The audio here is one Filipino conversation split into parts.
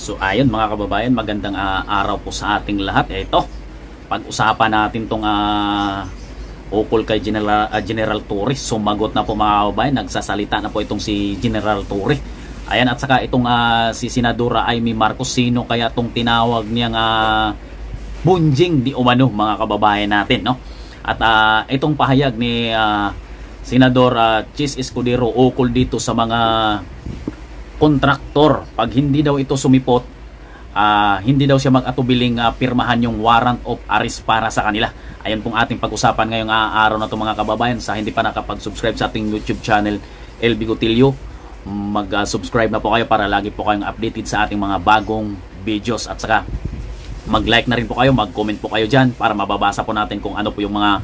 So ayun mga kababayan, magandang araw po sa ating lahat. Ito, pag-usapan natin tong ukol kay General Torre. Sumagot na po mga kababayan, nagsasalita na po itong si General Torre. Ayan, at saka itong si Senadora Amy Marcos, sino kaya itong tinawag niyang bunjing di umano mga kababayan natin, no? At itong pahayag ni Senador Chis Escudero ukol dito sa mga kontraktor, pag hindi daw ito sumipot, hindi daw siya mag-atubiling pirmahan yung warrant of arrest para sa kanila. Ayan pong ating pag-usapan ngayong araw na ito mga kababayan. Sa hindi pa nakapag-subscribe sa ating YouTube channel LB Gotilio, mag-subscribe na po kayo para lagi po kayong updated sa ating mga bagong videos. At saka mag-like na rin po kayo, mag-comment po kayo dyan para mababasa po natin kung ano po yung mga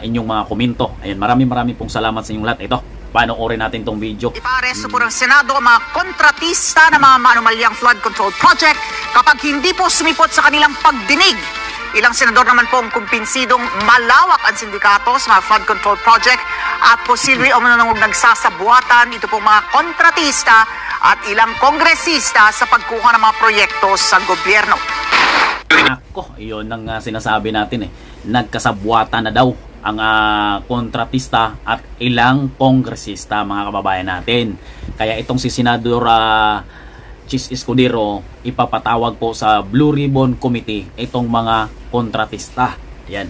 inyong mga komento. Ayan, maraming pong salamat sa inyong lahat. Ito, panoorin natin tong video. Iparesto po ng Senado ang mga kontratista ng mga manumalyang flood control project kapag hindi po sumipot sa kanilang pagdinig. Ilang senador naman po ang kumpinsidong malawak ang sindikato sa mga flood control project at posibleng umunong nagsasabuatan ito pong mga kontratista at ilang kongresista sa pagkuha ng mga proyekto sa gobyerno. Ako, iyon ang sinasabi natin eh. Nagkasabwatan na daw ang kontratista at ilang kongresista mga kababayan natin. Kaya itong si Senador Chis Escudero ipapatawag po sa Blue Ribbon Committee itong mga kontratista. Yan.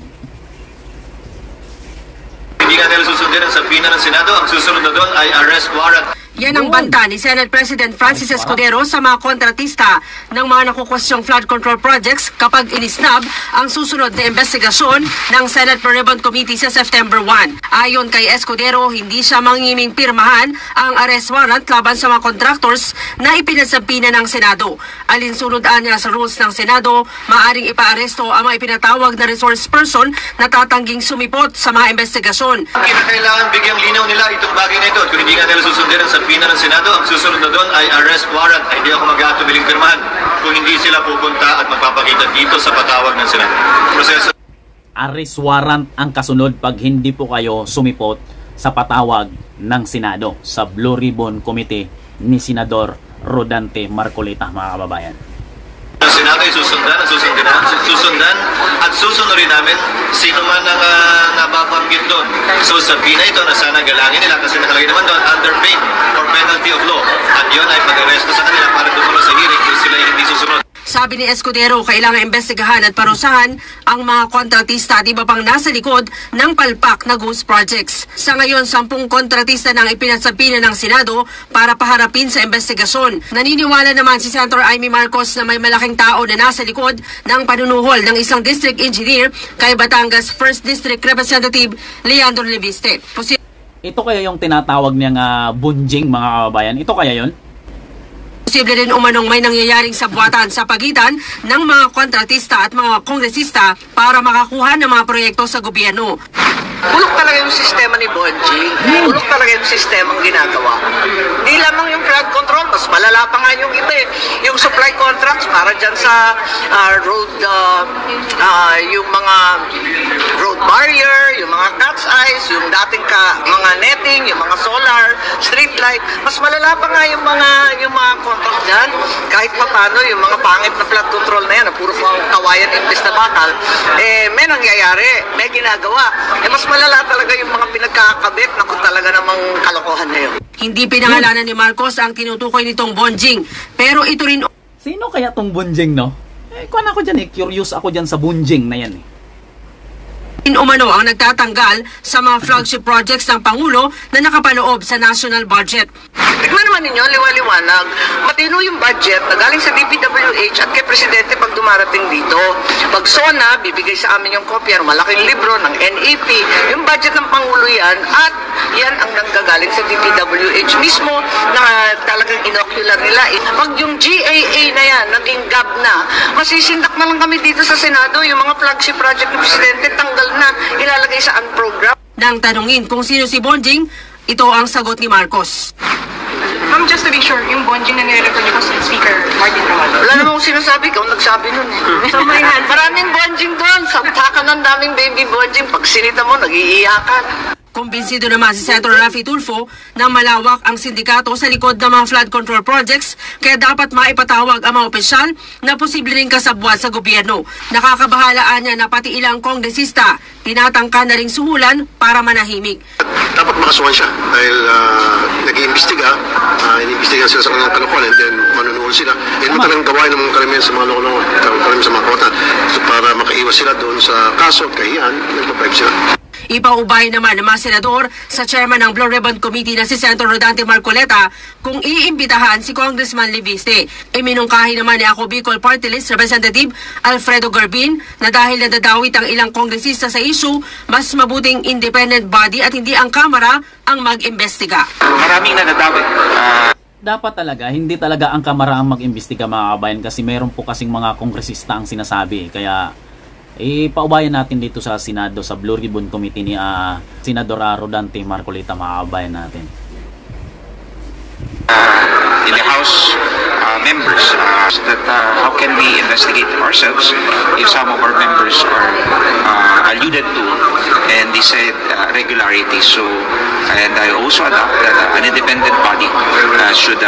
Hindi nga nila susundin ang sapina ng Senado. Ang susunod na doon ay arrest warrant. Yan ang banta ni Senate President Francis Escudero sa mga kontratista ng mga nakukusyong flood control projects kapag inisnab ang susunod na investigasyon ng Senate Blue Ribbon Committee sa September 1. Ayon kay Escudero, hindi siya mangingiming pirmahan ang arrest warrant laban sa mga contractors na ipinasampina ng Senado. Alinsunod niya sa rules ng Senado, maaring ipaaresto ang mga ipinatawag na resource person na tatangging sumipot sa mga investigasyon. Kinakailangan bigyang linaw nila itong bagay na ito. Kung hindi nga nila susundin ang sapina ng Senado, ang susunod na doon ay arrest warrant. Ay, hindi ako mag-aatubiling pirmahan kung hindi sila pupunta at magpapakita dito sa patawag ng Senado. Proseso. Arrest warrant ang kasunod pag hindi po kayo sumipot sa patawag ng Senado sa Blue Ribbon Committee ni Senador Rodante Marcolita mga kababayan. Ang Senado ay susundan at susunurin namin sino man ang nababanggit doon. So sabihin na ito na sana galangin nila kasi nakalagay naman doon under pain or penalty of law. At yun ay pag-aresto sa kanila para dumalo sa hearing kung sila hindi susunod. Sabi ni Escudero, kailangan imbestigahan at parusahan ang mga kontratista at iba pang nasa likod ng palpak na ghost projects. Sa ngayon, 10 kontratista nang ipinasampina ng Senado para paharapin sa investigasyon. Naniniwala naman si Senator Amy Marcos na may malaking tao na nasa likod ng panunuhol ng isang district engineer kay Batangas 1st District Representative Leandro Leviste. Ito kaya yung tinatawag niyang bunjing mga kababayan? Ito kaya yon? Posible rin umanong may nangyayaring sabwatan sa pagitan ng mga kontratista at mga kongresista para makakuha ng mga proyekto sa gobyerno. Bulok talaga yung sistema ni Bonjing. Bulok talaga yung sistema ang ginagawa. Hindi lamang yung flood control, mas malala pa nga yung iba eh. Yung supply contracts para dyan sa road, yung mga road barrier, yung mga cat's eyes, yung dating mga netting, yung mga solar, street light. Mas malala pa nga yung mga contracts dyan. Kahit pa paano, yung mga pangit na flood control na yan, na puro kawayan imbes na bakal, may nangyayari, may ginagawa. Mas malala talaga yung mga pinagkakabit na kung talaga namang kalokohan na yun. Hindi pinangalanan ni Marcos ang tinutukoy nitong bunjing. Pero ito rin... Sino kaya tong bunjing, no? Kuwan ako dyan curious ako dyan sa bunjing na yan Umano ang nagtatanggal sa mga flagship projects ng Pangulo na nakapaloob sa national budget. Tignan naman ninyo, liwaliwanag. Matino yung budget na galing sa DPWH at kay Presidente pag dumarating dito. Pag SONA, bibigay sa amin yung kopya ng malaking libro ng NAP. Yung budget ng Pangulo yan at yan ang nanggagaling sa DPWH mismo na talagang inocular nila. Pag yung GAA na yan, naging GAB na, masisindak na lang kami dito sa Senado. Yung mga flagship project ng Presidente, tanggal na, ilalagay sa unprogram. Nang tanungin kung sino si Bonjing, ito ang sagot ni Marcos. Ma'am, just to be sure, yung Bonjing na nirerefer niyo po sa Speaker Martin Romualdez. Wala namang sinasabi, ikaw nagsabi nun So may maraming Bonjing doon, sabtakan ng daming baby Bonjing. Pag sinita mo, nag-iiyakan. Kumbinsido naman si Senator Raffy Tulfo na malawak ang sindikato sa likod ng mga flood control projects kaya dapat maipatawag ang mga opisyal na posible ring kasabwat sa gobyerno. Nakakabahalaan niya na pati ilang kongresista tinatangka na ring suhulan para manahimik. Dapat makasuhan siya dahil nag-iimbestiga, iniimbestiga sila sa kanilang kalokohan and then manunood sila. Yan mo talagang gawain ng mga karamihan sa mga lokolong, karamihan sa mga kota. So, para makaiwas sila doon sa kaso at kahiyan, nagpapipe sila. Ipaubay naman ng mga senador sa chairman ng Blue Ribbon Committee na si Senator Rodante Marcoleta kung iimbitahan si Congressman Leviste. Iminungkahi naman ni Ako Bicol Party List Representative Alfredo Garbin na dahil nadadawit ang ilang kongresista sa issue, mas mabuting independent body at hindi ang Kamara ang mag-imbestiga. Maraming nadadawit. Dapat talaga, hindi talaga ang Kamara ang mag-imbestiga mga kabayan kasi meron po kasing mga kongresista ang sinasabi. Kaya ipaubayan natin dito sa Senado, sa Blue Ribbon Committee ni Senador Rodante Marcoleta, mga kabayan natin. In the House members, that how can we investigate ourselves if some of our members are alluded to and they said regularity. So, and I also adopt that an independent body should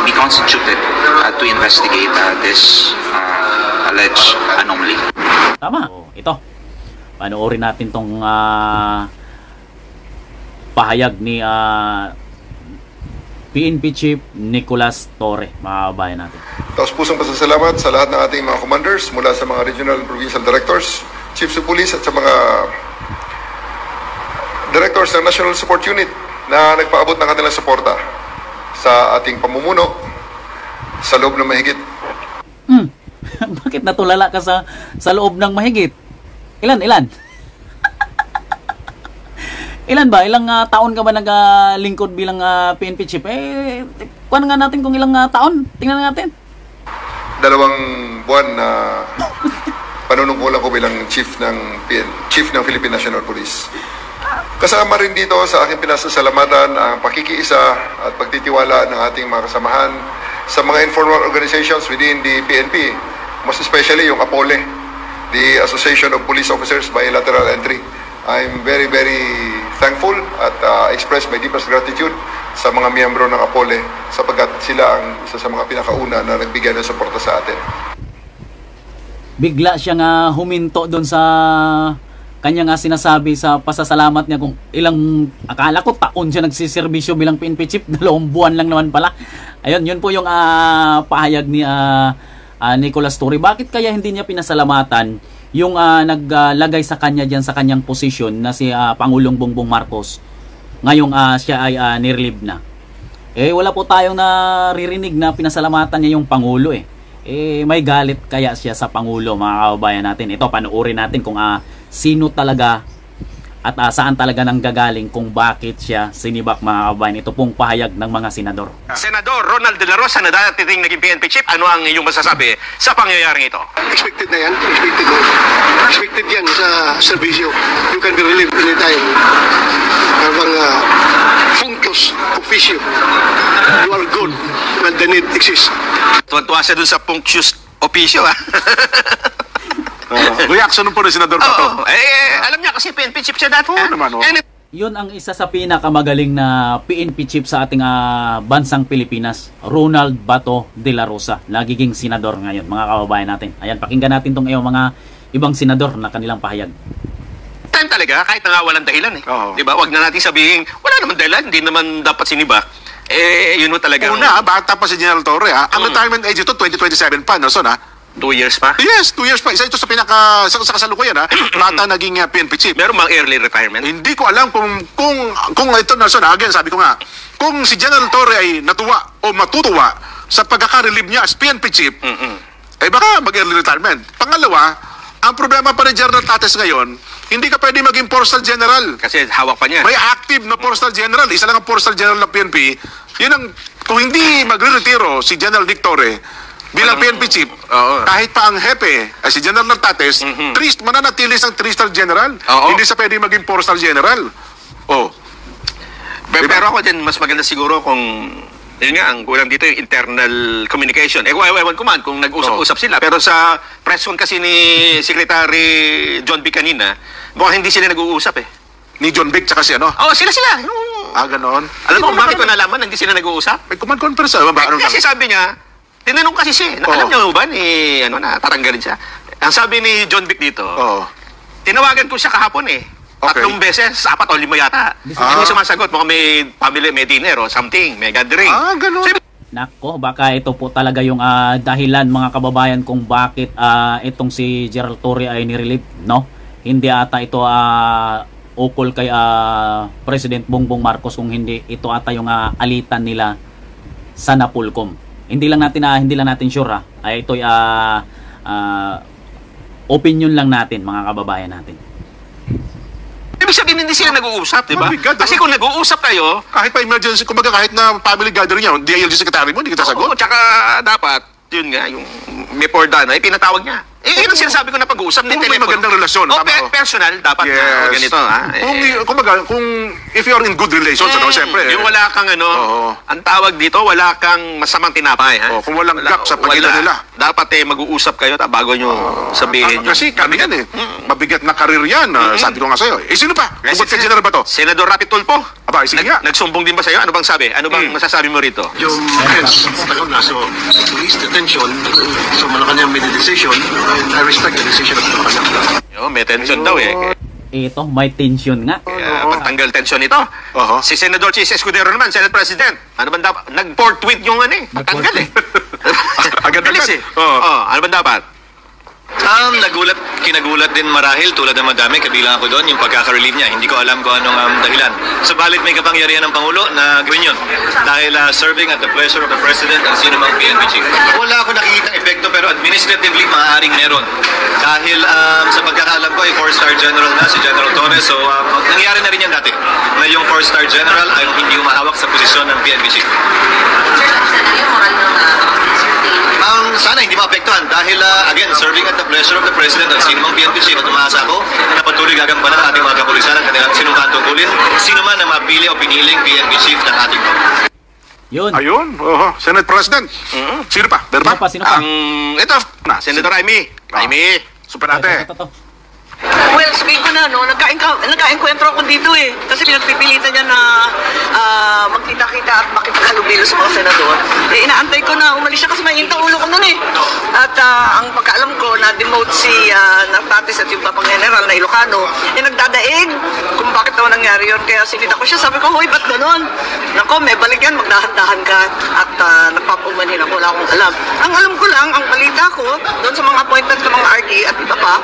be constituted to investigate this alleged anomaly. Tama. Ito. Panoorin natin tong pahayag ni PNP Chief Nicolas Torre, mga kabayan natin. Taos-pusong pasasalamat sa lahat ng ating mga commanders mula sa mga regional and provincial directors, chiefs of police at sa mga directors ng National Support Unit na nagpaabot ng kanilang suporta sa ating pamumuno sa loob ng mahigit. Bakit natulala ka sa loob ng mahigit? Ilan? Ilan ba? Ilang taon ka ba naglingkod bilang PNP chief? Kuhan nga natin kung ilang taon. Tingnan natin. 2 buwan na panunungkulan ko bilang chief ng Philippine National Police. Kasama rin dito sa aking pinasasalamatan ang pakikiisa at pagtitiwala ng ating mga kasamahan sa mga informal organizations within the PNP, most especially yung APOLE, the Association of Police Officers Bilateral Entry. I'm very, very thankful at express my deepest gratitude sa mga miyembro ng APOLE sapagkat sila ang isa sa mga pinakauna na nagbigay ng suporta sa atin. Bigla siyang huminto doon sa kanya sinasabi sa pasasalamat niya kung ilang, akala ko taon siya nagsiservisyo bilang PNP chief, 2 buwan lang naman pala. Ayun, yun po yung pahayag ni Nicolas Torre. Bakit kaya hindi niya pinasalamatan yung naglagay sa kanya diyan sa kanyang posisyon na si Pangulong Bongbong Marcos ngayong siya ay nirelieve na? Wala po tayong naririnig na pinasalamatan niya yung Pangulo may galit kaya siya sa Pangulo, mga kababayan natin. Ito, panoorin natin kung sino talaga at saan talaga nanggagaling kung bakit siya sinibak, mga kababayan. Ito pong pahayag ng mga senador. Senador Ronald De La Rosa na dating naging PNP chief, ano ang iyong masasabi sa pangyayaring ito? Expected na yan. Expected yan sa serbisyo. You can be relieved anytime. Habang functus officio. You are good when the need exists. Tuwan-tuwa siya dun sa punctus officio. Reaction po ng Senador Pato. Alam niya kasi PNP chief siya dati. Yun ang isa sa pinakamagaling na PNP chief sa ating bansang Pilipinas, Ronald Bato de la Rosa, nagiging senador ngayon, mga kababayan natin. Ayan, pakinggan natin tong mga ibang senador na kanilang pahayag. Time talaga, kahit na nga walang dahilan Diba? Wag na natin sabihin, wala naman dahilan, hindi naman dapat sinibak. Yun mo talaga. Una, bata pa si General Torre Ang retirement age ito, 2027 pa, Nelson 2 years pa? Yes, 2 years pa. Isa ito sa sa kasalukuyan bata naging PNP chief. Meron bang early retirement? Hindi ko alam kung ito, Nelson, again, sabi ko nga, kung si General Torre ay natuwa o matutuwa sa pagkaka-relieve niya as PNP chief, baka mag-early retirement. Pangalawa, ang problema pa ni General Tates ngayon, hindi ka pwede maging Postal General. Kasi hawak pa niya. May active na Postal General. Isa lang ang Postal General ng PNP. Yun ang, kung hindi magre-retiro si General Dick Torre bilang PNP chief, kahit pa ang hepe, si General Tates, mananatili sang 3-star general. Hindi sa pwede maging 4-star general. Pero ako din, mas maganda siguro kung yun nga, ang kulang dito yung internal communication. Ewan ko man kung nag-usap-usap sila. Pero sa press con kasi ni Secretary John B. kanina, mukhang hindi sila nag-uusap Ni John Vic tsaka si ano? Oo, sila. Ganon. Alam mo kung bakit ko nalaman? Hindi sila nag-uusap? May command conference. Ano Kasi sabi niya, tinanong kasi siya. Alam niyo ba ni, tatanggalin siya. Ang sabi ni John Vic dito, tinawagan ko siya kahapon eh. Tatlong beses, 4 o 5 yata. Hindi sumasagot. Mukhang may family, may dinner o something, may gathering. Ganon. Nako, baka ito po talaga yung dahilan mga kababayan kung bakit itong si Gerald Torre ay nirelieve, no? Hindi ata ito ukol kay President Bongbong Marcos, kung hindi ito ata yung alitan nila sa Napolcom. Hindi lang natin sure ay ito opinion lang natin mga kababayan natin. Ibig sabihin, hindi sila nag-uusap, di ba? Kasi kung nag-uusap kayo, kahit pa emergency, kumbaga kahit na family gathering niya, DILG secretary mo, hindi kita sagot. Oo, tsaka dapat, yun nga, yung before done, ay pinatawag niya. Yun ang sinasabi ko na pag-uusap. Kung may magandang relasyon. Personal, dapat na ganito. Kung if you are in good relations, siyempre. Yung wala kang ang tawag dito, wala kang masamang tinapay. Kung walang gap sa pagitan nila. Dapat mag-uusap kayo bago nyo sabihin. Kasi kami yan mabigat na karir yan. Sabi ko nga sa'yo. Sino pa? Bukod kay General ba to? Senador Rapi Tulfo. Sige nga. Nagsumbong din ba sa'yo? Ano bang sabi? Ano bang masasabi mo rito? Yung offense, talagang nasa police detention, so Malacanang made a decision, and I respect the decision of Malacanang. May tension daw eh. Ito, may tension nga. Pagtanggal tension ito. Si Senador Chis Escudero naman, Senate President. Ano bang dapat? Nag-port tweet yung pagtanggal eh. Agad-agad eh. Ano bang dapat? Kinagulat din marahil tulad ng madami, kabilang ako doon, yung pagkaka-relieve niya. Hindi ko alam kung anong dahilan. Subalit may kapangyarihan ng Pangulo na gawin yun. Dahil serving at the pleasure of the President ang sino mang PNP chief. Wala ako nakikita epekto pero administratively maaaring meron. Dahil sa pagkakaalam ko ay 4-star general na si General Torres. So nangyari na rin yan dati na yung 4-star general ay hindi humahawak sa posisyon ng PNP chief. Sana hindi maapektuhan dahil again, serving at the pleasure of the President ang sino mang PNP chief at umaasa ako na patuloy gagampanan ng ating mga kapulisan ang kanilang sinuman tungkulin, sino man na mapili o piniling PNP chief ng ating Yun. Ayun, Senate President. Sino pa? Sino pa? Ito, Senator Jaime. Super ate. Well, sabihin ko na, nagkaenkwentro ako dito eh. Kasi pinagpipilitan niya na magkita-kita at makipaghalubilo sa mga senador. Inaantay ko na umalis siya kasi may inta ulo ko nun eh. At ang pagkaalam ko, na-demote si Nartates at yung Papang General na Ilocano, nagdadaig kung bakit naman nangyari yun. Kaya sinita ko siya, sabi ko, hoy, ba't ganun? Nako, may balik yan, magdahan-dahan ka. At nagpapumanin ako, wala akong alam. Ang alam ko lang, ang balita ko, doon sa mga appointment ng mga RD at iba pa,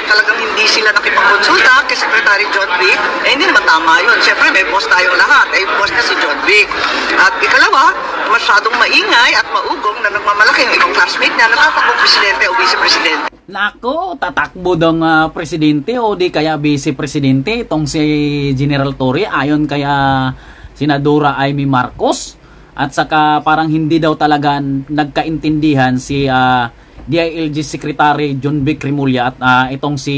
talagang hindi sila nakipagkonsulta kay Secretary John Vic, hindi naman tama yun. Siyempre, may boss tayong lahat. Boss na si John Vic. At ikalawa, masyadong maingay at maugong na nagmamalaki ang ibang classmate niya na tatakbong presidente o vice-presidente. Nako, tatakbo daw presidente o di kaya vice-presidente itong si General Torre ayon kaya Senadora Amy Marcos. At saka parang hindi daw talaga nagkaintindihan si DILG Secretary John Vic Remulla at itong si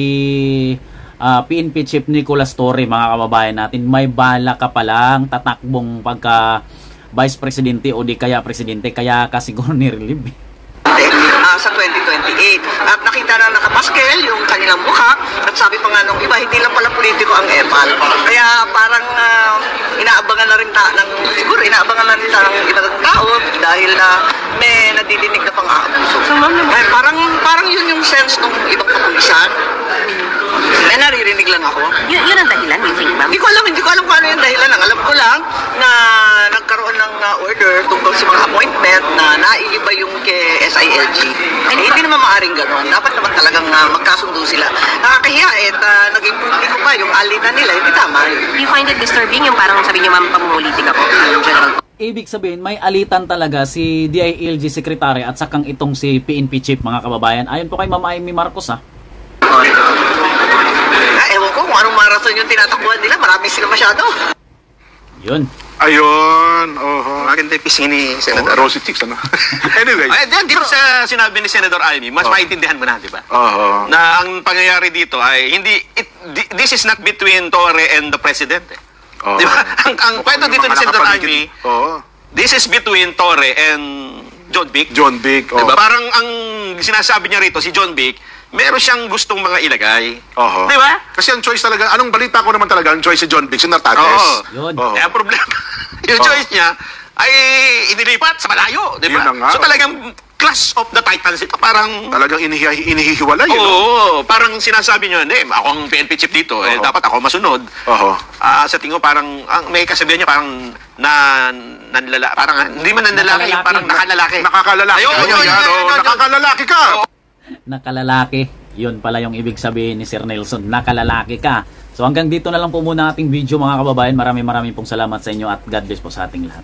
PNP Chief Nicolas Torre, mga kababayan natin. May bala ka palang tatakbong pagka Vice Presidente o di kaya Presidente, kaya kasi siguro ni-relieve sa 2028. At nakita na nakapaskel yung kanilang mukha at sabi pa nga nung iba, hindi lang pala politiko ang EPAL. Kaya parang inaabangan na rin siguro inaabangan na rin ng ibang tao dahil may nadidinig na pang-aabuso. Parang yun yung sense ng ibang kapulisan. May naririnig lang ako. Yun ang dahilan, you think, ma'am? Hindi ko alam kung ano yung dahilan. Ang alam ko lang na nagkaroon ng order tungkol sa mga appointment na naiiba yung kay SILG. Hindi naman maaaring gano'n. Dapat naman talagang magkasundo sila. Nakakahiya naging publiko pa yung alitan nila. Hindi tama. Do you find it disturbing yung parang sabi niyo, ma'am, pamumulitika po? Ibig sabihin, may alitan talaga si DILG Secretary at sakang itong si PNP Chief, mga kababayan. Ayon po kay Ma'am Amy Marcos, ewan ko kung anong marathon yung tinatakbuhan nila. Marami sila masyado. Yun. Ayun. Maganda yung pising ni Senator. Rosy Chicks, ano? Anyway. Dito sa sinabi ni Senator Amy, mas maintindihan mo na, di ba? Na ang pangyayari dito ay this is not between Torre and the President. Di ba? Ang kwento dito ni Senator Amy, this is between Torre and John Vic. John Vic. Diba? Parang ang sinasabi niya rito, si John Vic, meron siyang gustong mga ilagay. Oho. Di ba? Kasi ang choice talaga, anong balita ko naman talaga, ang choice si John Vic, si Nartates. Oo. Yun. Kaya ang problema, yung choice niya ay inilipat sa malayo. Di ba? Yun na nga. So talagang Clash of the Titans ito, parang... Talagang inihihiwalay, yun. Oo, parang sinasabi nyo, ako ang PNP chief dito, dapat ako masunod. Oho. Sa tingin ko parang, may kasabihan niya parang nanlala, parang hindi man nanlalaki, Nakalalaki. parang nakalalaki. Nakakalaki. Ayun, Nakakalalaki ka. Nakalalaki. Yun pala yung ibig sabihin ni Sir Nelson. Nakalalaki ka. So hanggang dito na lang po muna ating video mga kababayan. Maraming pong salamat sa inyo at God bless po sa ating lahat.